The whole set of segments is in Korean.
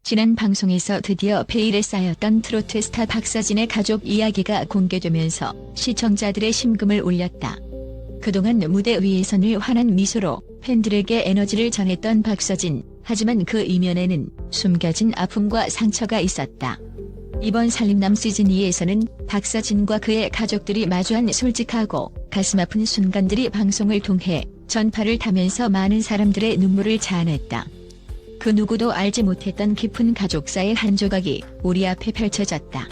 지난 방송에서 드디어 베일에 쌓였던 트로트 스타 박서진의 가족 이야기가 공개되면서 시청자들의 심금을 울렸다. 그동안 무대 위에서는 환한 미소로 팬들에게 에너지를 전했던 박서진. 하지만 그 이면에는 숨겨진 아픔과 상처가 있었다. 이번 살림남 시즌2에서는 박서진과 그의 가족들이 마주한 솔직하고 가슴 아픈 순간들이 방송을 통해 전파를 타면서 많은 사람들의 눈물을 자아냈다. 그 누구도 알지 못했던 깊은 가족사의 한 조각이 우리 앞에 펼쳐졌다.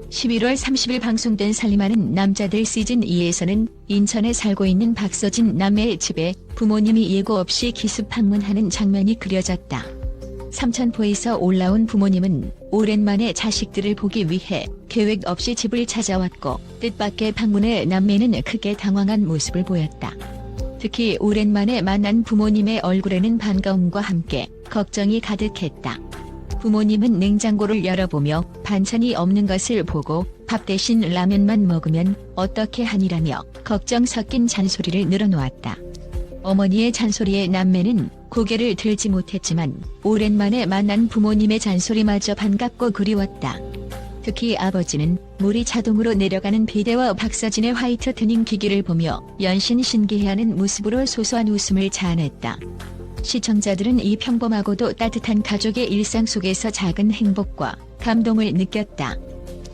11월 30일 방송된 살림하는 남자들 시즌2에서는 인천에 살고 있는 박서진 남매의 집에 부모님이 예고 없이 기습 방문하는 장면이 그려졌다. 삼천포에서 올라온 부모님은 오랜만에 자식들을 보기 위해 계획 없이 집을 찾아왔고 뜻밖의 방문에 남매는 크게 당황한 모습을 보였다. 특히 오랜만에 만난 부모님의 얼굴에는 반가움과 함께 걱정이 가득했다. 부모님은 냉장고를 열어보며 반찬이 없는 것을 보고 밥 대신 라면만 먹으면 어떻게 하니라며 걱정 섞인 잔소리를 늘어놓았다. 어머니의 잔소리에 남매는 고개를 들지 못했지만 오랜만에 만난 부모님의 잔소리마저 반갑고 그리웠다. 특히 아버지는 물이 자동으로 내려가는 비데와 박서진의 화이트 트닝 기기를 보며 연신 신기해하는 모습으로 소소한 웃음을 자아냈다. 시청자들은 이 평범하고도 따뜻한 가족의 일상 속에서 작은 행복과 감동을 느꼈다.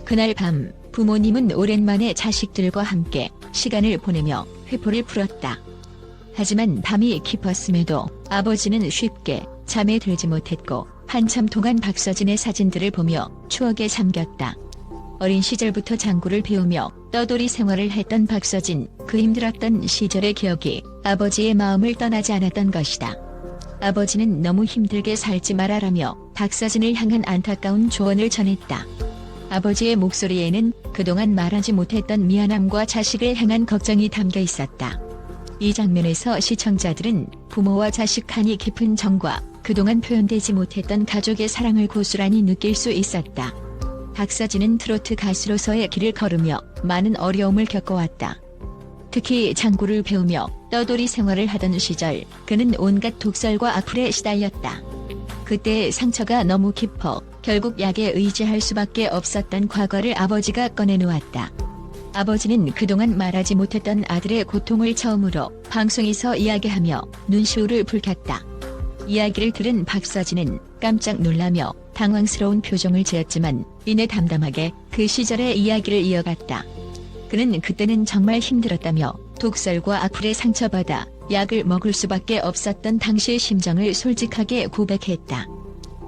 그날 밤 부모님은 오랜만에 자식들과 함께 시간을 보내며 회포를 풀었다. 하지만 밤이 깊었음에도 아버지는 쉽게 잠에 들지 못했고 한참 동안 박서진의 사진들을 보며 추억에 잠겼다. 어린 시절부터 장구를 배우며 떠돌이 생활을 했던 박서진, 그 힘들었던 시절의 기억이 아버지의 마음을 떠나지 않았던 것이다. 아버지는 너무 힘들게 살지 말아라며 박서진을 향한 안타까운 조언을 전했다. 아버지의 목소리에는 그동안 말하지 못했던 미안함과 자식을 향한 걱정이 담겨 있었다. 이 장면에서 시청자들은 부모와 자식 간의 깊은 정과 그동안 표현되지 못했던 가족의 사랑을 고스란히 느낄 수 있었다. 박서진은 트로트 가수로서의 길을 걸으며 많은 어려움을 겪어왔다. 특히 장구를 배우며 떠돌이 생활을 하던 시절 그는 온갖 독설과 악플에 시달렸다. 그때의 상처가 너무 깊어 결국 약에 의지할 수밖에 없었던 과거를 아버지가 꺼내놓았다. 아버지는 그동안 말하지 못했던 아들의 고통을 처음으로 방송에서 이야기하며 눈시울을 붉혔다. 이야기를 들은 박서진은 깜짝 놀라며 당황스러운 표정을 지었지만 이내 담담하게 그 시절의 이야기를 이어갔다. 그는 그때는 정말 힘들었다며 독설과 악플에 상처받아 약을 먹을 수밖에 없었던 당시의 심정을 솔직하게 고백했다.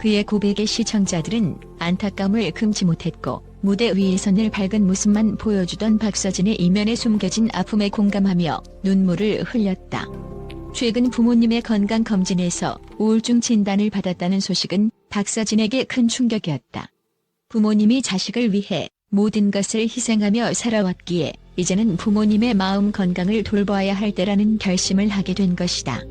그의 고백에 시청자들은 안타까움을 금치 못했고 무대 위에서 늘 밝은 모습만 보여주던 박서진의 이면에 숨겨진 아픔에 공감하며 눈물을 흘렸다. 최근 부모님의 건강검진에서 우울증 진단을 받았다는 소식은 박서진에게 큰 충격이었다. 부모님이 자식을 위해 모든 것을 희생하며 살아왔기에 이제는 부모님의 마음 건강을 돌봐야 할 때라는 결심을 하게 된 것이다.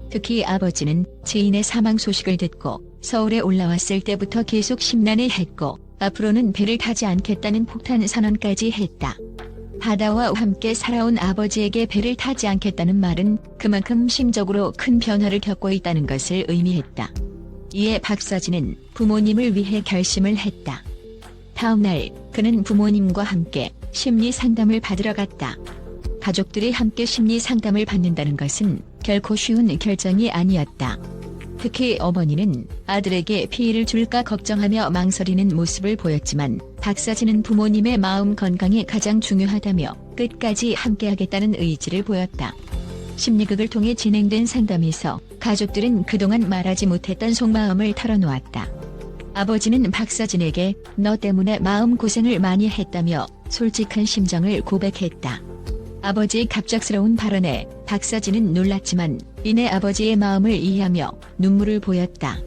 특히 아버지는 지인의 사망 소식을 듣고 서울에 올라왔을 때부터 계속 심란해했고 앞으로는 배를 타지 않겠다는 폭탄 선언까지 했다. 바다와 함께 살아온 아버지에게 배를 타지 않겠다는 말은 그만큼 심적으로 큰 변화를 겪고 있다는 것을 의미했다. 이에 박서진은 부모님을 위해 결심을 했다. 다음 날 그는 부모님과 함께 심리 상담을 받으러 갔다. 가족들이 함께 심리 상담을 받는다는 것은 결코 쉬운 결정이 아니었다. 특히 어머니는 아들에게 피해를 줄까 걱정하며 망설이는 모습을 보였지만 박서진은 부모님의 마음 건강이 가장 중요하다며 끝까지 함께하겠다는 의지를 보였다. 심리극을 통해 진행된 상담에서 가족들은 그동안 말하지 못했던 속마음을 털어놓았다. 아버지는 박서진에게 너 때문에 마음고생을 많이 했다며 솔직한 심정을 고백했다. 아버지의 갑작스러운 발언에 박서진은 놀랐지만 이내 아버지의 마음을 이해하며 눈물을 보였다.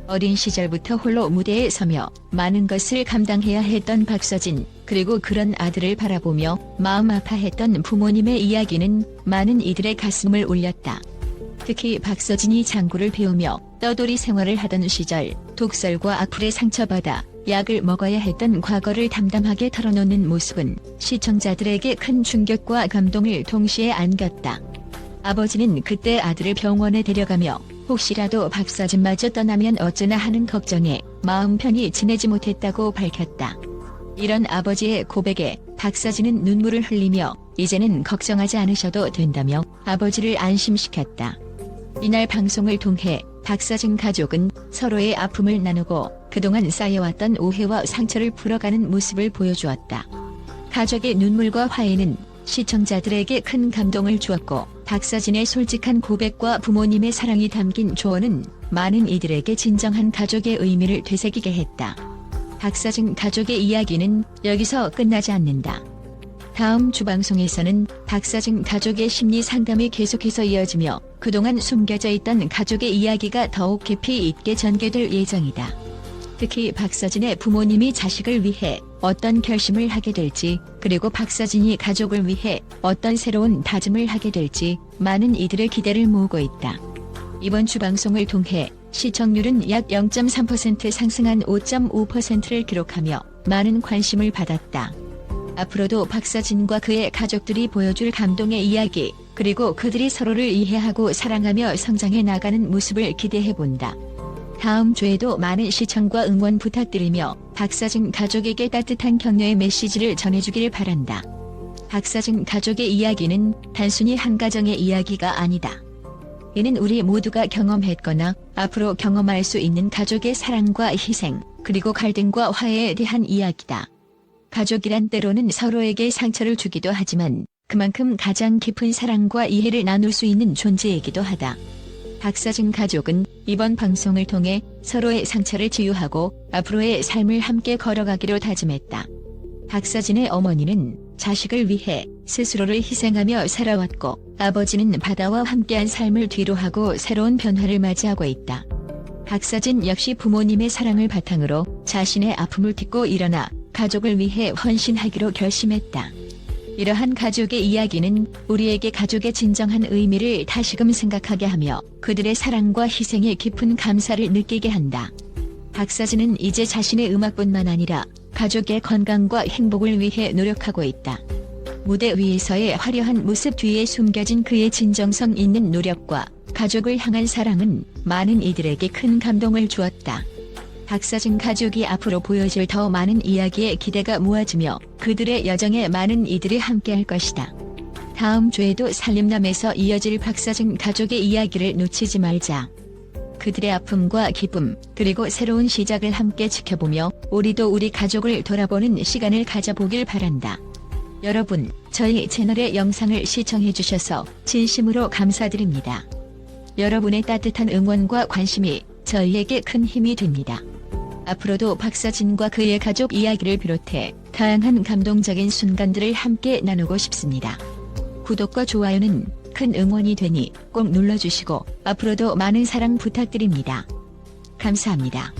어린 시절부터 홀로 무대에 서며 많은 것을 감당해야 했던 박서진, 그리고 그런 아들을 바라보며 마음 아파했던 부모님의 이야기는 많은 이들의 가슴을 울렸다. 특히 박서진이 장구를 배우며 떠돌이 생활을 하던 시절 독설과 악플에 상처받아 약을 먹어야 했던 과거를 담담하게 털어놓는 모습은 시청자들에게 큰 충격과 감동을 동시에 안겼다. 아버지는 그때 아들을 병원에 데려가며 혹시라도 박사진마저 떠나면 어쩌나 하는 걱정에 마음 편히 지내지 못했다고 밝혔다. 이런 아버지의 고백에 박사진은 눈물을 흘리며 이제는 걱정하지 않으셔도 된다며 아버지를 안심시켰다. 이날 방송을 통해 박사진 가족은 서로의 아픔을 나누고 그동안 쌓여왔던 오해와 상처를 풀어가는 모습을 보여주었다. 가족의 눈물과 화해는 시청자들에게 큰 감동을 주었고 박사진의 솔직한 고백과 부모님의 사랑이 담긴 조언은 많은 이들에게 진정한 가족의 의미를 되새기게 했다. 박사진 가족의 이야기는 여기서 끝나지 않는다. 다음 주 방송에서는 박사진 가족의 심리 상담이 계속해서 이어지며 그동안 숨겨져 있던 가족의 이야기가 더욱 깊이 있게 전개될 예정이다. 특히 박사진의 부모님이 자식을 위해 어떤 결심을 하게 될지, 그리고 박사진이 가족을 위해 어떤 새로운 다짐을 하게 될지 많은 이들의 기대를 모으고 있다. 이번 주 방송을 통해 시청률은 약 0.3% 상승한 5.5%를 기록하며 많은 관심을 받았다. 앞으로도 박사진과 그의 가족들이 보여줄 감동의 이야기, 그리고 그들이 서로를 이해하고 사랑하며 성장해 나가는 모습을 기대해본다. 다음 주에도 많은 시청과 응원 부탁드리며 박사진 가족에게 따뜻한 격려의 메시지를 전해주길 바란다. 박사진 가족의 이야기는 단순히 한 가정의 이야기가 아니다. 이는 우리 모두가 경험했거나 앞으로 경험할 수 있는 가족의 사랑과 희생, 그리고 갈등과 화해에 대한 이야기다. 가족이란 때로는 서로에게 상처를 주기도 하지만 그만큼 가장 깊은 사랑과 이해를 나눌 수 있는 존재이기도 하다. 박사진 가족은 이번 방송을 통해 서로의 상처를 치유하고 앞으로의 삶을 함께 걸어가기로 다짐했다. 박사진의 어머니는 자식을 위해 스스로를 희생하며 살아왔고 아버지는 바다와 함께한 삶을 뒤로하고 새로운 변화를 맞이하고 있다. 박사진 역시 부모님의 사랑을 바탕으로 자신의 아픔을 딛고 일어나 가족을 위해 헌신하기로 결심했다. 이러한 가족의 이야기는 우리에게 가족의 진정한 의미를 다시금 생각하게 하며 그들의 사랑과 희생에 깊은 감사를 느끼게 한다. 박사진은 이제 자신의 음악뿐만 아니라 가족의 건강과 행복을 위해 노력하고 있다. 무대 위에서의 화려한 모습 뒤에 숨겨진 그의 진정성 있는 노력과 가족을 향한 사랑은 많은 이들에게 큰 감동을 주었다. 박사진 가족이 앞으로 보여줄 더 많은 이야기에 기대가 모아지며 그들의 여정에 많은 이들이 함께할 것이다. 다음 주에도 살림남에서 이어질 박사진 가족의 이야기를 놓치지 말자. 그들의 아픔과 기쁨, 그리고 새로운 시작을 함께 지켜보며 우리도 우리 가족을 돌아보는 시간을 가져보길 바란다. 여러분, 저희 채널의 영상을 시청해주셔서 진심으로 감사드립니다. 여러분의 따뜻한 응원과 관심이 저희에게 큰 힘이 됩니다. 앞으로도 박사진과 그의 가족 이야기를 비롯해 다양한 감동적인 순간들을 함께 나누고 싶습니다. 구독과 좋아요는 큰 응원이 되니 꼭 눌러주시고 앞으로도 많은 사랑 부탁드립니다. 감사합니다.